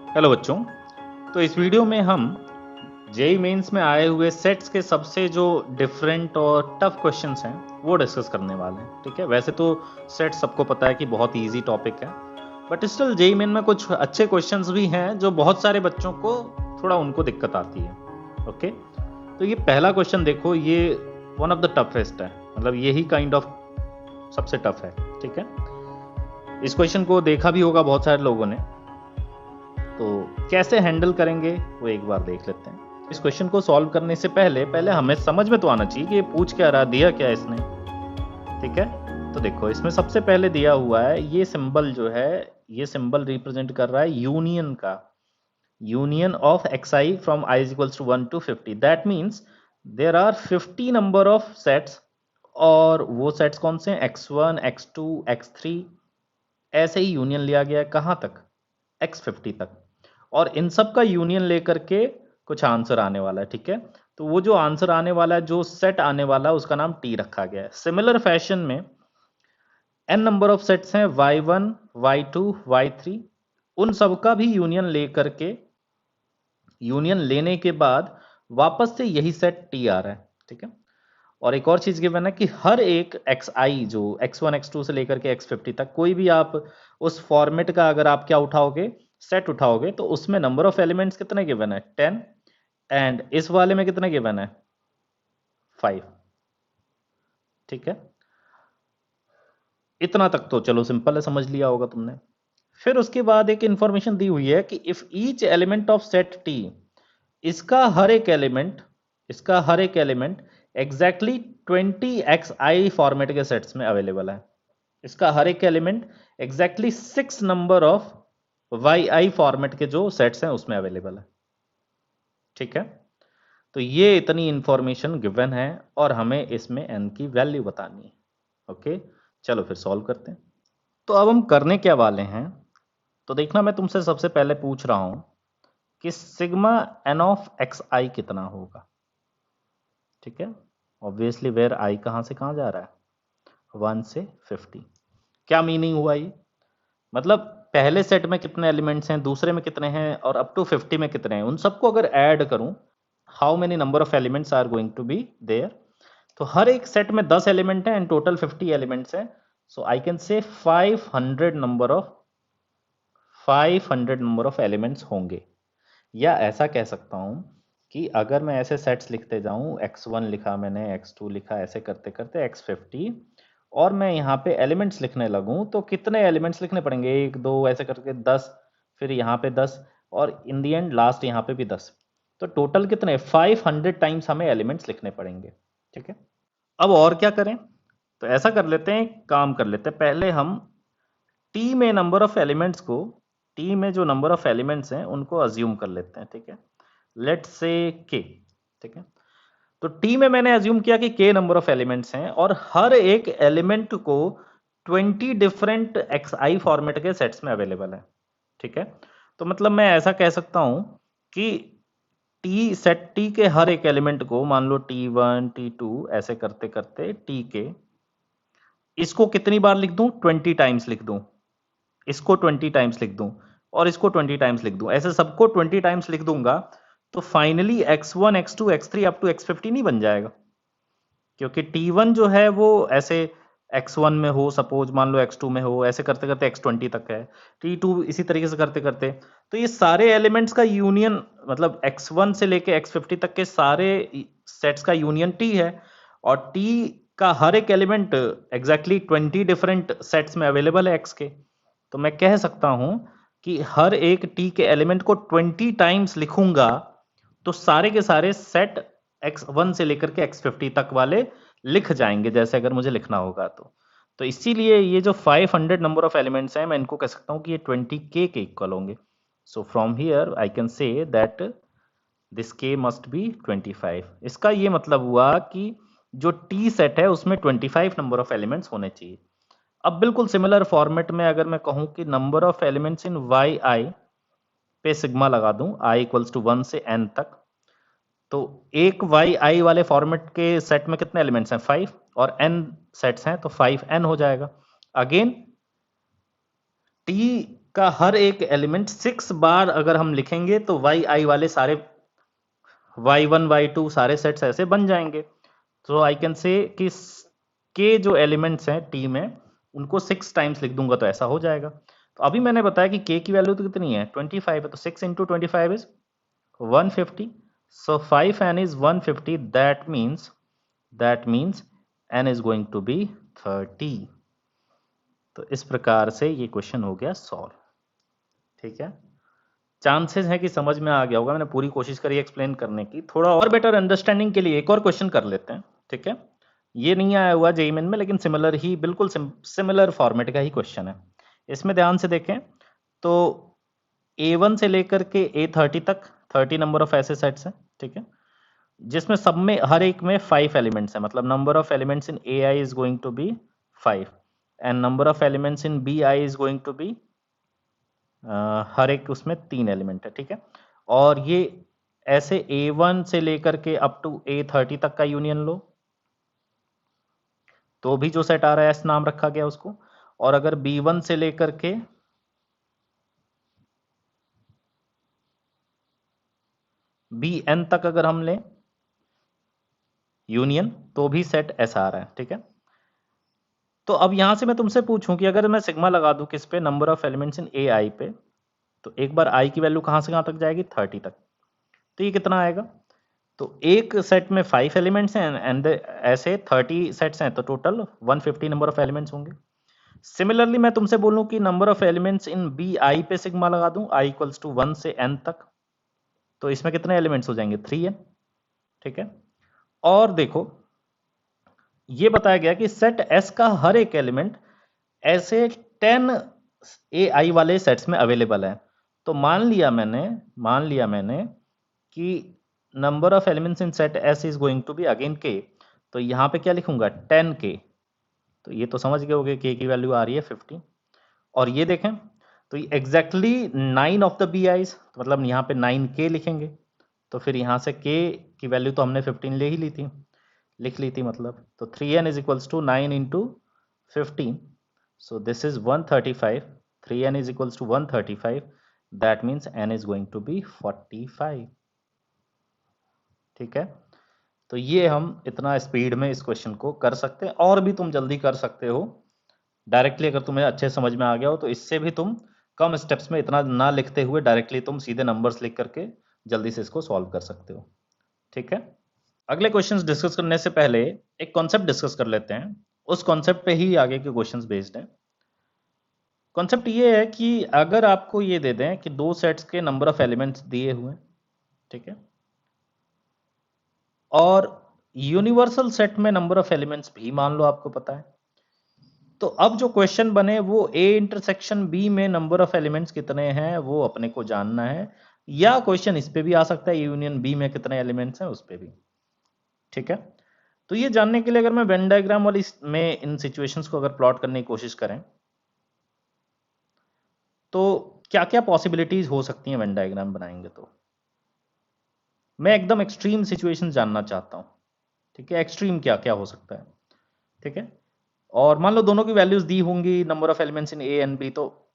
Hello बच्चों। तो इस वीडियो में हम जेई मेंस में आए हुए सेट्स के सबसे जो डिफरेंट और टफ क्वेश्चंस हैं वो डिस्कस करने वाले हैं। ठीक है, वैसे तो सेट सबको पता है कि बहुत इजी टॉपिक है, बट स्टिल जेई मेन में कुछ अच्छे क्वेश्चंस भी हैं जो बहुत सारे बच्चों को थोड़ा उनको दिक्कत आती है। ओके, तो ये पहला क्वेश्चन देखो, ये वन ऑफ द टफेस्ट है, मतलब यही काइंड ऑफ सबसे टफ है। ठीक है, इस क्वेश्चन को देखा भी होगा बहुत सारे लोगों ने, तो कैसे हैंडल करेंगे वो एक बार देख लेते हैं। इस क्वेश्चन को सॉल्व करने से पहले हमें समझ में तो आना चाहिए कि ये पूछ क्या रहा, दिया क्या इसने। ठीक है, तो देखो इसमें सबसे पहले दिया हुआ है ये सिंबल जो है, ये सिंबल रिप्रेजेंट कर रहा है यूनियन का, union of xi from i is equals to 1 to 50। That means there are 50 number of sets, और वो सेट्स कौन से हैं, x1 x2 x3, ऐसे ही यूनियन लिया गया है कहाँ तक, x50 तक, और इन सब का यूनियन लेकर के कुछ आंसर आने वाला है। ठीक है, तो वो जो आंसर आने वाला है, जो सेट आने वाला है, उसका नाम टी रखा गया है। सिमिलर फैशन में n नंबर ऑफ सेट्स हैं y1 y2 y3, उन सब का भी यूनियन लेकर के, यूनियन लेने के बाद वापस से यही सेट टी आ रहा है। ठीक है, और एक और चीज गिवन है कि हर एक xi जो x1 x2 से लेकर के x50 तक, कोई भी आप उस फॉर्मेट का अगर आप क्या उठाओगे, सेट उठाओगे, तो उसमें नंबर ऑफ एलिमेंट्स कितने गिवन है, 10, एंड इस वाले में कितने गिवन है, 5। ठीक है, इतना तक तो चलो सिंपल है, समझ लिया होगा तुमने। फिर उसके बाद एक इंफॉर्मेशन दी हुई है कि if each element of set T, इसका हर एक एलिमेंट, इसका हर एक एलिमेंट एग्जैक्टली 20xi फॉर्मेट के सेट्स में अवेलेबल है, इसका हर एक element exactly 6 number of yi format के जो सेट्स हैं उसमें अवेलेबल है। ठीक है, तो ये इतनी इंफॉर्मेशन गिवन है और हमें इसमें n की वैल्यू बतानी है। ओके, चलो फिर सॉल्व करते हैं। तो अब हम करने क्या वाले हैं, तो देखना मैं तुमसे सबसे पहले पूछ रहा हूं कि सिग्मा n ऑफ xi कितना होगा। ठीक है, ऑब्वियसली वेयर i कहां से कहां जा रहा है, 1 से 50। क्या मीनिंग हुआ ये, मतलब पहले सेट में कितने एलिमेंट्स हैं, दूसरे में कितने हैं, और अप टू 50 में कितने हैं, उन सबको अगर ऐड करूं, how many number of elements are going to be there. तो हर एक सेट में 10 एलिमेंट हैं एंड टोटल 50 एलिमेंट्स हैं, सो I can say 500 number of elements होंगे। या ऐसा कह सकता हूं कि अगर मैं ऐसे सेट्स लिखते जाऊं, x1 लिखा मैंने, x2 लिखा, ऐसे करते करते x50, और मैं यहाँ पे एलिमेंट्स लिखने लगूं, तो कितने एलिमेंट्स लिखने पड़ेंगे, 1 2 ऐसे करके 10, फिर यहाँ पे 10, और इन दी एंड लास्ट यहाँ पे भी 10। तो टोटल कितने, 500 टाइम्स हमें एलिमेंट्स लिखने पड़ेंगे। ठीक है, अब और क्या करें, तो ऐसा कर लेते हैं, काम कर लेते हैं, पहले हम टी में नंबर ऑफ एलिमेंट्स को, टी में जो नंबर ऑफ एलिमेंट्स हैं उनको अज्यूम कर लेते हैं। ठीक है, लेट्स से के। ठीक है, तो टी में मैंने अज्यूम किया कि के नंबर ऑफ एलिमेंट्स हैं और हर एक एलिमेंट को 20 डिफरेंट xi फॉर्मेट के सेट्स में अवेलेबल है। ठीक है, तो मतलब मैं ऐसा कह सकता हूं कि टी सेट टी के हर एक एलिमेंट को, मान लो t1 t2 ऐसे करते करते टी के, इसको कितनी बार लिख दूं, 20 टाइम्स लिख दूं, इसको 20 टाइम्स लिख दूं, और इसको 20 टाइम्स लिख दूं, ऐसे सबको 20 टाइम्स लिख दूंगा, तो finally x1 x2 x3 up to x50 नहीं बन जाएगा, क्योंकि t1 जो है वो ऐसे x1 में हो, सपोज मान लो x2 में हो, ऐसे करते करते x20 तक है, t2 इसी तरीके से करते करते, तो ये सारे एलिमेंट्स का यूनियन, मतलब x1 से लेके x50 तक के सारे सेट्स का यूनियन t है, और t का हर एक एलिमेंट एग्जैक्टली 20 डिफरेंट सेट्स में अवेलेबल है x के। तो मैं कह सकता हूं कि हर एक t के एलिमेंट को 20 टाइम्स लिखूंगा तो सारे के सारे सेट x1 से लेकर के x50 तक वाले लिख जाएंगे, जैसे अगर मुझे लिखना होगा तो इसीलिए ये जो 500 नंबर ऑफ एलिमेंट्स हैं, मैं इनको कह सकता हूं कि ये 20k के इक्वल होंगे। So from here I can say that this k must be 25। इसका ये मतलब हुआ कि जो t सेट है उसमें 25 नंबर ऑफ एलिमेंट्स होने चाहिए। अब बिल्कुल सिमिलर फॉर्मेट में अगर मैं कहूं कि number of elements in yi पे सिग्मा लगा दूं, i इक्वल्स टू 1 से n तक, तो एक yi वाले फॉर्मेट के सेट में कितने एलिमेंट्स हैं, 5, और n सेट्स हैं तो 5n हो जाएगा। अगेन t का हर एक एलिमेंट 6 बार अगर हम लिखेंगे तो वाई आई वाले सारे y1 y2 सारे सेट्स ऐसे बन जाएंगे। तो आई कैन से कि के जो एलिमेंट्स हैं टी में उनको 6 टाइम्स लिख दूंगा तो ऐसा हो जाएगा। तो अभी मैंने बताया कि के की वैल्यू तो कितनी है 25 है, तो 6 into 25 is 150। So 5n is 150, that means n is going to be 30। तो इस प्रकार से ये क्वेश्चन हो गया सॉल्व। ठीक है, चांसेस है कि समझ में आ गया होगा, मैंने पूरी कोशिश करी एक्सप्लेन करने की। थोड़ा और बेटर अंडरस्टैंडिंग के लिए एक और क्वेश्चन कर लेते हैं। ठीक है, ये नहीं आया हुआ जेईई मेन में, लेकिन सिमिलर ही, बिल्कुल सिमिलर फॉर्मेट का ही क्वेश्चन है। इसमें ध्यान से देखें तो A1 से लेकर के A30 तक 30 नंबर ऑफ ऐसे सेट्स हैं। ठीक है, जिसमें सब में हर एक में 5 एलिमेंट्स हैं, मतलब number of elements in AI is going to be 5 and number of elements in BI is going to be हर एक उसमें 3 एलिमेंट है। ठीक है, और ये ऐसे A1 से लेकर के अप टू A30 तक का यूनियन लो तो भी जो सेट आ रहा है S नाम रखा गया उसको। और अगर B1 से लेकर के Bn तक अगर हम लें यूनियन तो भी सेट ऐसा आ रहा है। ठीक है, तो अब यहां से मैं तुमसे पूछूं कि अगर मैं सिग्मा लगा दूं किस पे, number of elements in AI पे, तो एक बार I की वैल्यू कहां से कहां तक जाएगी 30 तक। तो ये कितना आएगा, तो एक सेट में 5 एलिमेंट्स हैं एंड ऐसे 30 सेट्स हैं, तो टोटल 150 नंबर ऑफ एलिमेंट्स होंगे। सिमिलरली मैं तुमसे बोलूं कि number of elements in BI पे सिग्मा लगा दूं I इक्वल्स टू 1 से n तक, तो इसमें कितने एलिमेंट्स हो जाएंगे 3n। ठीक है, और देखो ये बताया गया कि सेट S का हर एक एलिमेंट ऐसे 10 AI वाले सेट्स में अवेलेबल है। तो मान लिया मैंने कि number of elements in set S is going to be again k, तो यहाँ पे क्या लिखूंगा 10k। तो ये तो समझ गए होगे k की वैल्यू आ रही है 15। और ये देखें तो ये एग्जैक्टली 9 ऑफ द BIs, तो मतलब यहाँ पे 9k लिखेंगे। तो फिर यहाँ से k की वैल्यू तो हमने 15 ले ही ली थी, लिख ली थी मतलब। तो 3n is equals to 9 into 15, so this is 135, 3n is equals to 135, that means n is going to be 45। ठीक है, तो ये हम इतना स्पीड में इस क्वेश्चन को कर सकते हैं, और भी तुम जल्दी कर सकते हो डायरेक्टली। अगर तुम्हें अच्छे समझ में आ गया हो तो इससे भी तुम कम स्टेप्स में, इतना ना लिखते हुए डायरेक्टली तुम सीधे नंबर्स लिख करके जल्दी से इसको सॉल्व कर सकते हो। ठीक है, अगले क्वेश्चंस डिस्कस करने से पहले एक कॉन्सेप्ट डिस्कस कर लेते हैं, उस कॉन्सेप्ट पे ही आगे के क्वेश्चंस बेस्ड हैं। कॉन्सेप्ट ये है कि अगर आपको ये दे दें कि दो सेट्स के नंबर ऑफ एलिमेंट्स दिए हुए हैं, ठीक है, और यूनिवर्सल सेट में नंबर ऑफ एलिमेंट्स भी मान लो आपको पता है, तो अब जो क्वेश्चन बने वो A इंटरसेक्शन B में नंबर ऑफ एलिमेंट्स कितने हैं वो अपने को जानना है, या क्वेश्चन इस पे भी आ सकता है यूनियन B में कितने एलिमेंट्स हैं उस पे भी। ठीक है, तो ये जानने के लिए अगर मैं वेन डायग्राम वाली में इन सिचुएशंस को अगर प्लॉट करने की कोशिश करें तो क्या क्या पॉसिबिलिटीज हो सकती हैं वेन डायग्राम बनाएंगे। तो मैं एकदम एक्सट्रीम सिचुएशन जानना चाहता हूं। ठीक है, एक्सट्रीम क्या क्या हो सकता है। ठीक है, और मान लो दोनों की वैल्यूज दी होंगी number of elements in A and B, तो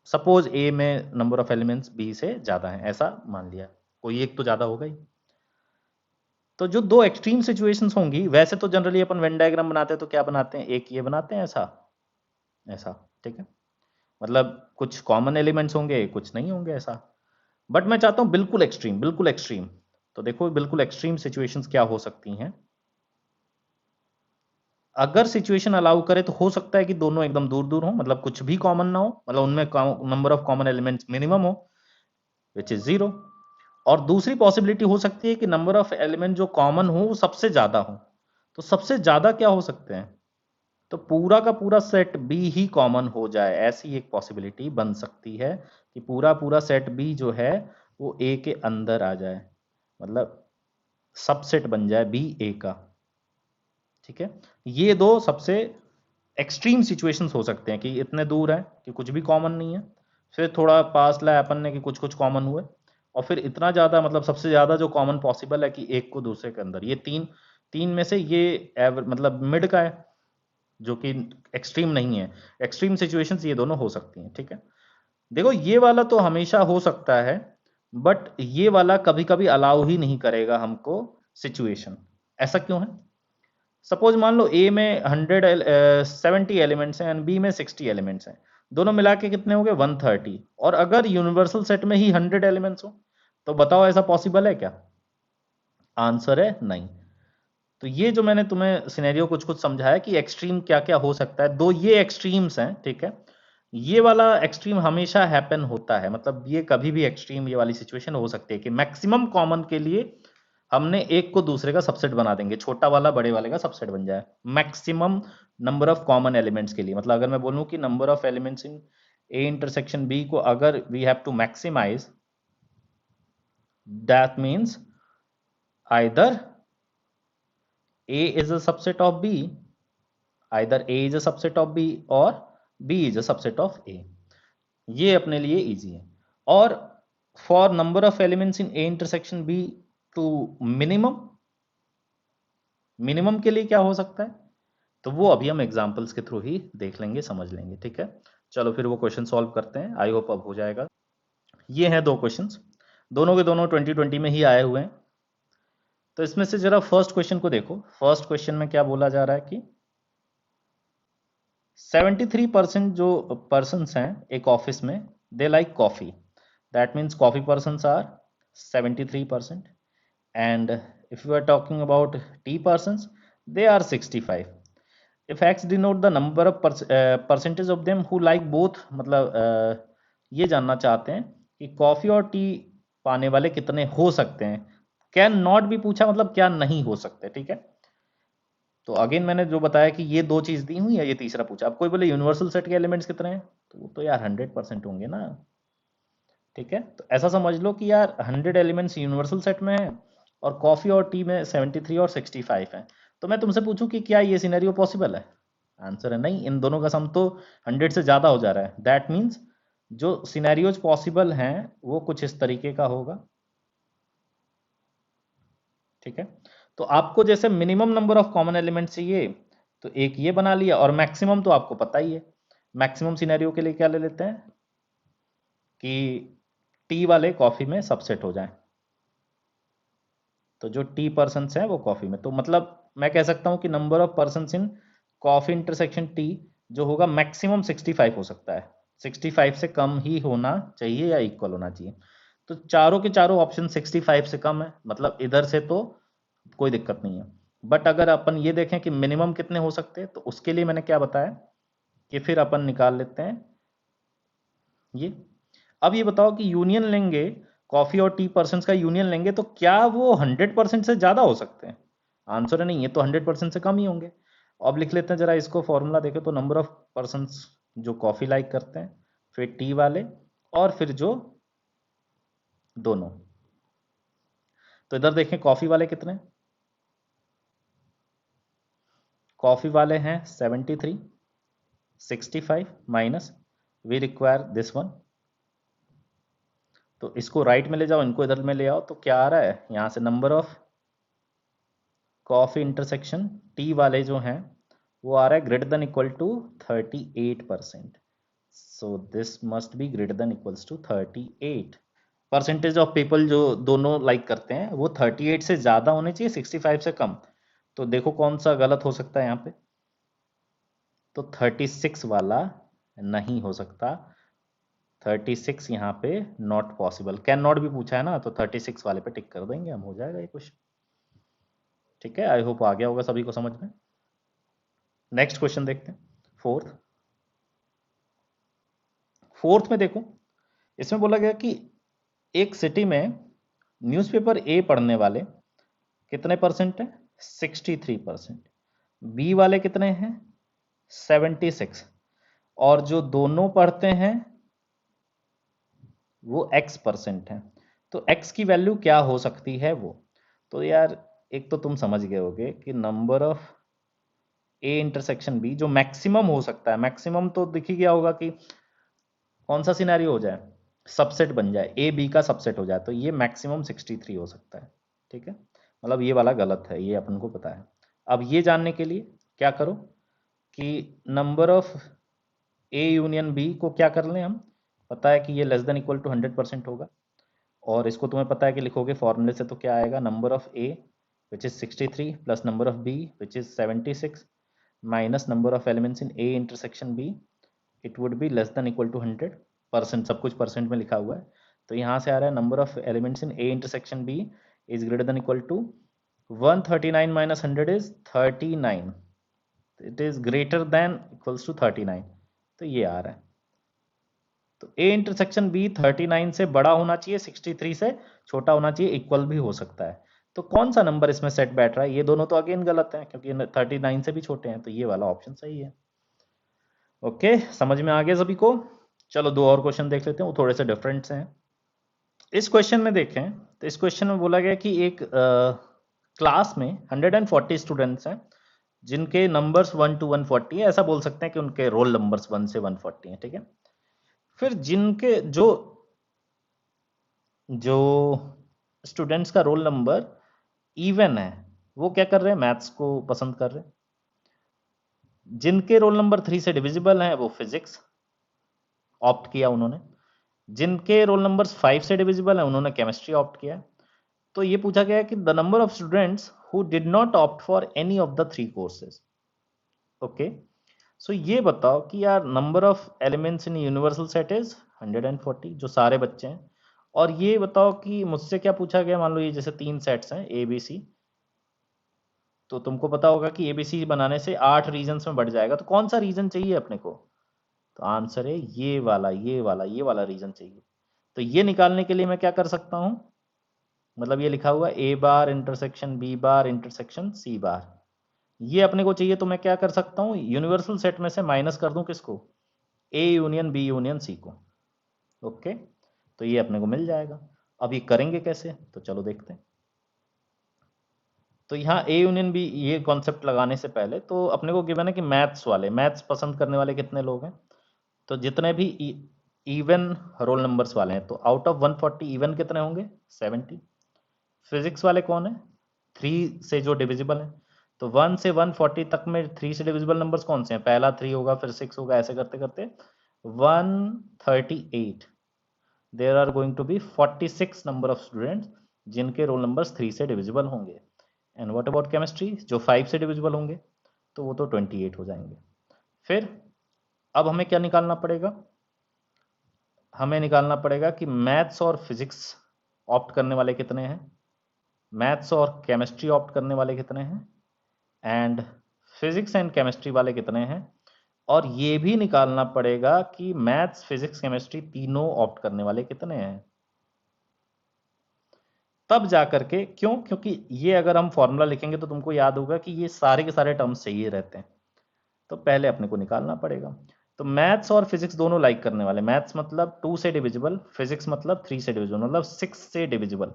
सपोज ए में नंबर ऑफ एलिमेंट्स बी से ज्यादा है, ऐसा मान लिया, कोई एक तो ज्यादा होगा ही। तो जो दो एक्सट्रीम सिचुएशंस होंगी, वैसे तो जनरली अपन वेन डायग्राम बनाते हैं तो क्या बनाते हैं, एक ये बनाते हैं ऐसा ऐसा। ठीक है, मतलब कुछ कॉमन एलिमेंट्स होंगे कुछ नहीं होंगे ऐसा। बट मैं चाहता हूं बिल्कुल एक्सट्रीम, बिल्कुल एक्सट्रीम। तो देखो बिल्कुल एक्सट्रीम सिचुएशंस क्या हो सकती हैं। अगर सिचुएशन अलाउ करे तो हो सकता है कि दोनों एकदम दूर दूर हो, मतलब कुछ भी कॉमन ना हो, मतलब उनमें number of common elements minimum हो विच इज 0। और दूसरी पॉसिबिलिटी हो सकती है कि नंबर ऑफ एलिमेंट जो कॉमन हो वो सबसे ज्यादा हो। तो सबसे ज्यादा क्या हो सकते हैं, तो पूरा का पूरा सेट बी ही कॉमन हो जाए, ऐसी एक पॉसिबिलिटी बन सकती है कि पूरा पूरा सेट बी जो है वो ए के अंदर आ जाए, मतलब सबसेट बन जाए बी ए का। ठीक है, ये दो सबसे एक्सट्रीम सिचुएशंस हो सकते हैं कि इतने दूर है कि कुछ भी कॉमन नहीं है, फिर थोड़ा पास लाया अपन ने कि कुछ कुछ कॉमन हुए, और फिर इतना ज्यादा, मतलब सबसे ज्यादा जो कॉमन पॉसिबल है कि एक को दूसरे के अंदर। ये तीन तीन में से ये मतलब मिड का है जो कि एक्सट्रीम नहीं है। एक्सट्रीम सिचुएशंस ये दोनों हो सकती हैं। ठीक है, देखो ये वाला तो हमेशा हो सकता है, बट ये वाला कभी कभी अलाउ ही नहीं करेगा हमको सिचुएशन। ऐसा क्यों है? सपोज मान लो ए में 70 एलिमेंट्स हैं एंड बी में 60 एलिमेंट्स हैं, दोनों मिला के कितने हो गए 130, और अगर यूनिवर्सल सेट में ही 100 एलिमेंट्स हो, तो बताओ ऐसा पॉसिबल है क्या? आंसर है नहीं। तो ये जो मैंने तुम्हें सिनेरियो कुछ कुछ समझाया कि एक्सट्रीम क्या क्या हो सकता है, दो ये एक्सट्रीम्स हैं, ठीक है। ये वाला एक्सट्रीम हमेशा हैपन होता है, मतलब ये कभी भी एक्सट्रीम ये वाली सिचुएशन हो सकती है कि मैक्सिमम कॉमन के लिए हमने एक को दूसरे का सबसेट बना देंगे, छोटा वाला बड़े वाले का सबसेट बन जाए maximum number of common elements के लिए। मतलब अगर मैं बोलूं कि number of elements in A intersection B को अगर we have to maximize, that means either A is a subset of B, either A is a subset of B or B is a subset of A। ये अपने लिए easy है। और for number of elements in A intersection B to minimum, minimum के लिए क्या हो सकता है, तो वो अभी हम एग्जांपल्स के थ्रू ही देख लेंगे, समझ लेंगे, ठीक है। चलो फिर वो क्वेश्चन सॉल्व करते हैं, आई होप अब हो जाएगा। ये हैं दो क्वेश्चंस, दोनों के दोनों 2020 में ही आए हुए हैं। तो इसमें से जरा फर्स्ट क्वेश्चन को देखो। फर्स्ट क्वेश्चन में क्या बोला जा रहा है कि 73% जो पर्सन्स हैं एक ऑफिस में, they like coffee, that means coffee persons are 73%, and if you are talking about tea persons, they are 65। If X denote the number of percentage of them who like both, मतलब ये जानना चाहते हैं कि coffee और T पाने वाले कितने हो सकते हैं। कैन नॉट भी पूछा, मतलब क्या नहीं हो सकते, ठीक है। तो अगेन मैंने जो बताया कि ये दो चीज दी हुई है, ये तीसरा पूछा। अब कोई बोले यूनिवर्सल सेट के एलिमेंट्स कितने हैं, तो वो तो यार 100% होंगे ना, ठीक है। तो ऐसा समझ लो कि यार 100 एलिमेंट्स यूनिवर्सल सेट में है और कॉफी और टी में 73 और 65 है। तो मैं तुमसे पूछूं कि क्या ये सिनेरियो पॉसिबल है? आंसर है नहीं, इन दोनों का सम तो 100 से ज्यादा हो जा रहा है। दैट मीन्स जो सिनेरियोज पॉसिबल हैं वो कुछ इस तरीके का होगा, ठीक है। तो आपको जैसे minimum number of common element चाहिए, तो एक ये बना लिया, और मैक्सिमम तो आपको पता ही है। मैक्सिमम सिनेरियो के लिए क्या ले लेते हैं कि टी वाले कॉफी में सबसेट हो जाएं, तो जो टी पर्सन्स हैं वो कॉफी में, तो मतलब मैं कह सकता हूं कि number of persons in coffee intersection T जो होगा मैक्सिमम 65 हो सकता है। 65 से कम ही होना चाहिए या इक्वल होना चाहिए। तो चारों के चारों ऑप्शन 65 से कम है, मतलब इधर से तो कोई दिक्कत नहीं है। बट अगर अपन ये देखें कि मिनिमम कितने हो सकते हैं, तो उसके लिए मैंने क्या बताया कि फिर अपन निकाल लेते हैं ये। अब ये बताओ कि यूनियन लेंगे, कॉफी और टी पर्सन्स का यूनियन लेंगे, तो क्या वो 100% से ज्यादा हो सकते हैं? आंसर है नहीं, ये तो 100% से कम ही होंगे। अब लिख लेते हैं जरा इसको, फॉर्मूला देखें तो नंबर ऑफ पर्सन्स जो कॉफी लाइक करते हैं, फिर टी वाले, और फिर जो दोनों। तो इधर देखें कॉफी वाले कितने, कॉफी वाले हैं 73, 65 minus we require this one, तो इसको राइट में ले जाओ, इनको इधर में ले आओ, तो क्या आ रहा है यहां से, number of coffee intersection tea वाले जो हैं वो आ रहा है greater than equal to 38%। So this must be greater than equals to 38। Percentage of people जो दोनों लाइक करते हैं वो 38 से ज्यादा होने चाहिए, 65 से कम। तो देखो कौन सा गलत हो सकता है यहाँ पे, तो 36 वाला नहीं हो सकता। 36 यहाँ पे नॉट पॉसिबल, कैन नॉट भी पूछा है ना, तो 36 वाले पे टिक कर देंगे हम, हो जाएगा ये क्वेश्चन, ठीक है। आई होप आ गया होगा सभी को समझ में। नेक्स्ट क्वेश्चन देखते हैं, फोर्थ। फोर्थ में देखो, इसमें बोला गया कि एक सिटी में न्यूज़पेपर ए पढ़ने वाले कितने परसेंट है, 63%। बी वाले कितने हैं, 76। और जो दोनों पढ़ते हैं वो x% है। तो x की वैल्यू क्या हो सकती है वो, तो यार एक तो तुम समझ गए होगे कि number of A intersection B जो मैक्सिमम हो सकता है, मैक्सिमम तो दिख ही गया होगा कि कौन सा सिनेरियो हो जाए, सबसेट बन जाए, ए बी का सबसेट हो जाए, तो ये मैक्सिमम 63 हो सकता है, ठीक है। मतलब ये वाला गलत है, ये अपन को पता है। अब ये जानने के लिए क्या करो कि number of A union B को क्या कर लें हम, पता है कि ये लेस देन इक्वल टू 100% होगा, और इसको तुम्हें पता है कि लिखोगे फॉर्मूले से तो क्या आएगा, number of A which is 63 plus number of B which is 76 minus number of elements in A intersection B, it would be less than equal to 100%, सब कुछ परसेंट में लिखा हुआ है। तो यहाँ से आ रहा है number of elements in A intersection B is greater than equal to 139 minus 100 is 39, it is greater than equals to 39, तो ये आ रहा है। तो ए इंटरसेक्शन बी 39 से बड़ा होना चाहिए, 63 से छोटा होना चाहिए, इक्वल भी हो सकता है। तो कौन सा नंबर इसमें सेट बैठ रहा है, ये दोनों तो अगेन गलत है क्योंकि 39 से भी छोटे हैं, तो ये वाला ऑप्शन सही है। ओके, समझ में आ गया सभी को। चलो दो और क्वेश्चन देख लेते हैं, वो थोड़े से डिफरेंट हैं। इस क्वेश्चन में देखें तो इस क्वेश्चन में बोला गया कि एक क्लास में 140 स्टूडेंट्स हैं जिनके नंबर्स 1 to 140 है, ऐसा बोल सकते हैं कि उनके रोल नंबर्स 1 से 140 हैं, ठीक है। फिर जिनके जो जो स्टूडेंट्स का रोल नंबर इवन है वो क्या कर रहे हैं, मैथ्स को पसंद कर रहे हैं। जिनके रोल नंबर 3 से डिविजिबल हैं वो फिजिक्स ऑप्ट किया उन्होंने। जिनके रोल नंबर्स 5 से डिविजिबल है उन्होंने केमिस्ट्री ऑप्ट किया। तो ये पूछा गया है कि the number of students who did not opt for any of the 3 courses. Okay, so ये बताओ कि यार number of elements in universal set is 140, जो सारे बच्चे हैं। और ये बताओ कि मुझसे क्या पूछा गया, मान लो ये जैसे 3 सेट्स हैं ए बी सी, तो तुमको पता होगा कि एबीसी बनाने से 8 रीजन्स में बढ़ जाएगा, तो कौन सा रीजन चाहिए अपने को, तो आंसर है ये वाला, ये वाला, ये वाला रीजन चाहिए। तो ये निकालने के लिए मैं क्या कर सकता हूं, मतलब ये लिखा हुआ A bar intersection B bar intersection C bar, ये अपने को चाहिए। तो मैं क्या कर सकता हूँ, यूनिवर्सल सेट में से माइनस कर दूं किसको, A union B union C को। ओके, तो ये अपने को मिल जाएगा। अब ये करेंगे कैसे, तो चलो देखते हैं। तो यहाँ ए यूनियन बी ये कॉन्सेप्ट लगाने से पहले तो अपने को गिवन है कि मैथ्स वाले, मैथ्स पसंद करने वाले कितने लोग हैं, तो जितने भी इवन रोल नंबर्स वाले हैं, तो आउट ऑफ 140 इवन कितने होंगे, 70। फिजिक्स वाले कौन है, 3 से जो डिविजिबल है, तो 1 से 140 तक में 3 से डिविजिबल नंबर्स कौन से हैं, पहला 3 होगा फिर 6 होगा, ऐसे करते करते 138। There are going to be 46 number of students जिनके रोल नंबर्स 3 से डिविजिबल होंगे। एंड व्हाट अबाउट केमिस्ट्री, जो 5 से डिविजिबल होंगे, तो वो तो 28 हो जाएंगे। फिर अब हमें क्या निकालना पड़ेगा, हमें निकालना पड़ेगा कि मैथ्स और फिजिक्स ऑप्ट करने वाले कितने हैं, मैथ्स और केमिस्ट्री ऑप्ट करने वाले कितने हैं, एंड फिजिक्स एंड केमिस्ट्री वाले कितने हैं। और ये भी निकालना पड़ेगा कि मैथ्स फिजिक्स केमिस्ट्री तीनों ऑप्ट करने वाले कितने हैं। तब जा करके, क्यों, क्योंकि ये अगर हम फॉर्मूला लिखेंगे तो तुमको याद होगा कि ये सारे के सारे टर्म्स चाहिए रहते हैं, तो पहले अपने को निकालना पड़ेगा। तो मैथ्स और फिजिक्स दोनों लाइक करने वाले, मैथ्स मतलब 2 से डिविजिबल, फिजिक्स मतलब 3 से डिविजिबल, मतलब 6 से डिविजिबल।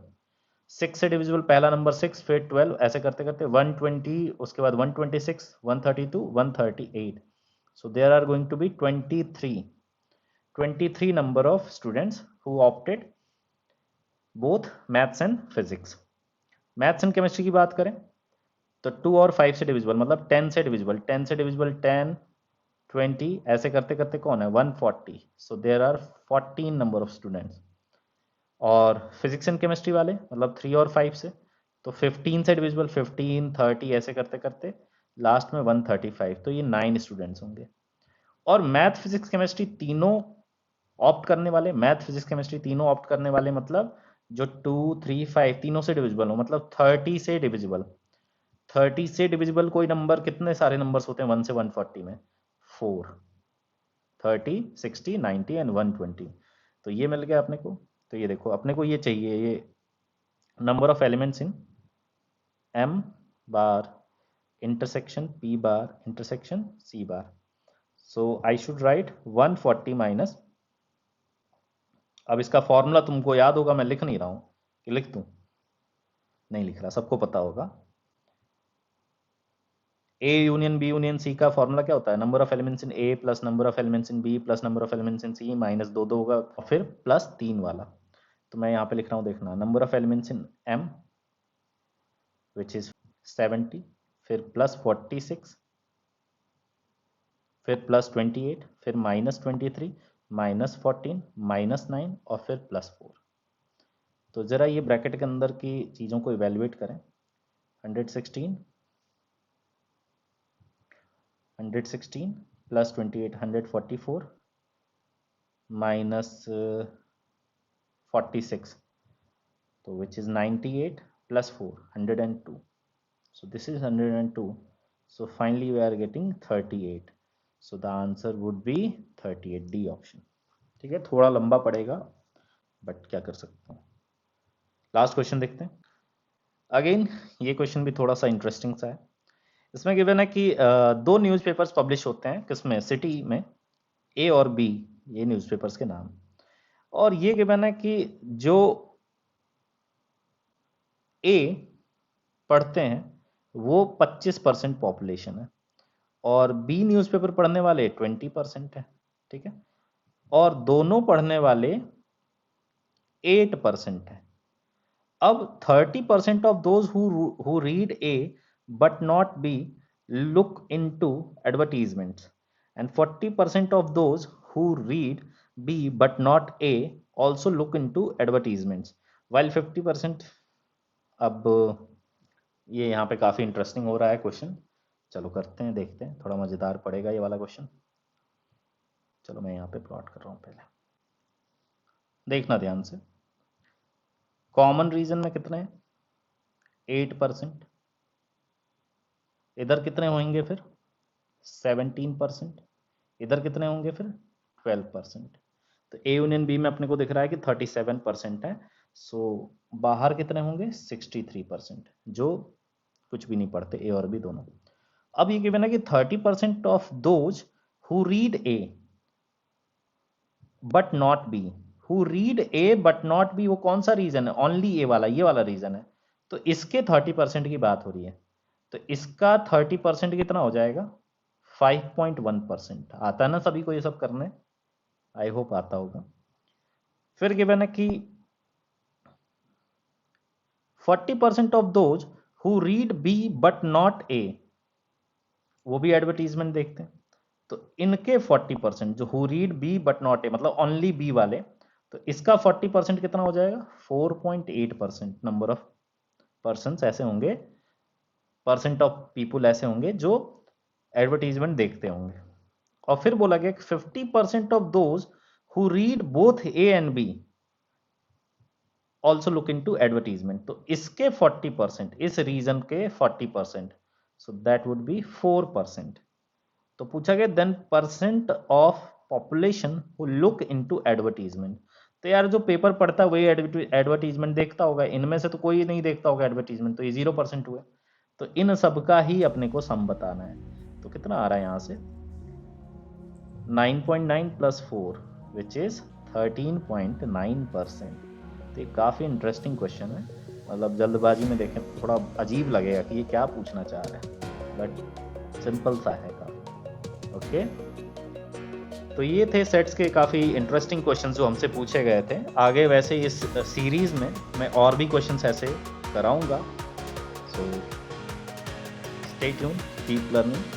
6 से डिविजिबल पहला नंबर 6, फिर 12, ऐसे करते करते 120, उसके बाद 126, 132, 138। So there are going to be 23 number of students who opted both maths and physics. Maths and chemistry की बात करें तो 2 और 5 से डिविजिबल, मतलब 10 से डिविजिबल, 10 से डिविजिबल 10, 20, ऐसे करते करते कौन है, 140। So there are 14 number of students. और फिजिक्स एंड केमिस्ट्री वाले मतलब 3 और 5 से, तो 15 से डिविजिबल 15, 30, ऐसे करते करते लास्ट में 135, तो ये 9 स्टूडेंट्स होंगे। और मैथ फिजिक्स केमिस्ट्री तीनों ऑप्ट करने वाले, मैथ फिजिक्स केमिस्ट्री तीनों ऑप्ट करने वाले मतलब जो 2, 3, 5 तीनों से डिविजिबल हो, मतलब 30 से डिविजिबल। 30 से डिविजिबल कोई नंबर, कितने सारे नंबर्स होते हैं 1 से 140 में, 4, 30, 60, 90 एंड 120। तो ये मिल गया अपने को। तो ये देखो अपने को ये चाहिए, ये number of elements in m bar intersection p bar intersection c bar. So I should write 140 minus, अब इसका फॉर्मूला तुमको याद होगा, मैं लिख नहीं रहा हूं कि लिख दूं, नहीं लिख रहा, सबको पता होगा। A union B union C का फॉर्मूला क्या होता है, number of elements in A plus number of elements in B plus number of elements in C minus 2 होगा, और फिर प्लस 3 वाला। तो मैं यहाँ पे लिख रहा हूँ, देखना, number of elements in m which is 70, फिर प्लस 46, फिर प्लस 28, फिर माइनस 23, -14 -9 और फिर +4। तो ज़रा ये ब्रैकेट के अंदर की चीज़ों को इवेल्युएट करें। 116 प्लस 28 144 माइनस 46, तो which is 98 plus 4 102, so this is 102, so finally we are getting 38, so the answer would be 38, D option. ठीक है, थोड़ा लंबा पड़ेगा बट क्या कर सकते हैं। लास्ट क्वेश्चन देखते हैं। अगेन ये क्वेश्चन भी थोड़ा सा इंटरेस्टिंग सा है। इसमें गिवन है कि दो न्यूज़पेपर्स पब्लिश होते हैं, किसमें, सिटी में, ए और बी, ये न्यूज़पेपर्स के नाम, और ये गिवन है कि जो ए पढ़ते हैं वो 25% पॉपुलेशन है और बी न्यूज़पेपर पढ़ने वाले 20% है। ठीक है, और दोनों पढ़ने वाले 8% है। अब 30% of those who read A but not be look into advertisements and 40% of those who read B but not A also look into advertisements while 50%। अब ये यहाँ पे काफ़ी इंटरेस्टिंग हो रहा है क्वेश्चन, चलो करते हैं, देखते हैं, थोड़ा मज़ेदार पड़ेगा ये वाला क्वेश्चन। चलो मैं यहाँ पे प्लॉट कर रहा हूँ, पहले देखना ध्यान से। कॉमन रीजन में कितने हैं, 8%, इधर कितने होंगे फिर 17%, इधर कितने होंगे फिर 12%। तो ए यूनियन बी में अपने को दिख रहा है कि 37% है, सो बाहर कितने होंगे 63%, जो कुछ भी नहीं पढ़ते, ए और बी दोनों। अब ये गिवन है कि 30% of those who read A but not be, who read A but not be, वो कौन सा रीजन है, ओनली ए वाला, ये वाला रीजन है। तो इसके 30% की बात हो रही है, तो इसका 30% कितना हो जाएगा 5.1%। आता है ना सभी को ये सब करने, आई होप आता होगा। फिर गिवन है कि 40% of those who read B but not A, वो भी एडवर्टीजमेंट देखते हैं। तो इनके 40% जो who read B but not A, मतलब ओनली बी वाले, तो इसका 40% कितना हो जाएगा 4.8%। नंबर ऑफ पर्सन्स ऐसे होंगे, परसेंट ऑफ पीपुल ऐसे होंगे जो एडवर्टीजमेंट देखते होंगे। और फिर बोला गया कि 50% of those who read both A and B also look into advertisement. तो इसके 40%, इस रीजन के 40%, सो दैट वुड बी 4%। तो पूछा गया then percent of population who look into advertisement. तो यार जो पेपर पढ़ता है वही एडवर्टीजमेंट देखता होगा, इनमें से तो कोई नहीं देखता होगा एडवर्टीजमेंट, तो ये 0% हुए। तो इन सब का ही अपने को सम बताना है। तो कितना आ रहा है यहाँ से 9.9 प्लस 4 विच इज 13.9%। तो ये काफ़ी इंटरेस्टिंग क्वेश्चन है, मतलब जल्दबाजी में देखें थोड़ा अजीब लगेगा कि ये क्या पूछना चाह रहा है, बट सिंपल सा है काफ़ी। ओके, तो ये थे सेट्स के काफ़ी इंटरेस्टिंग क्वेश्चन जो हमसे पूछे गए थे। आगे वैसे इस सीरीज़ में मैं और भी क्वेश्चंस ऐसे कराऊंगा। So stay tuned, keep learning.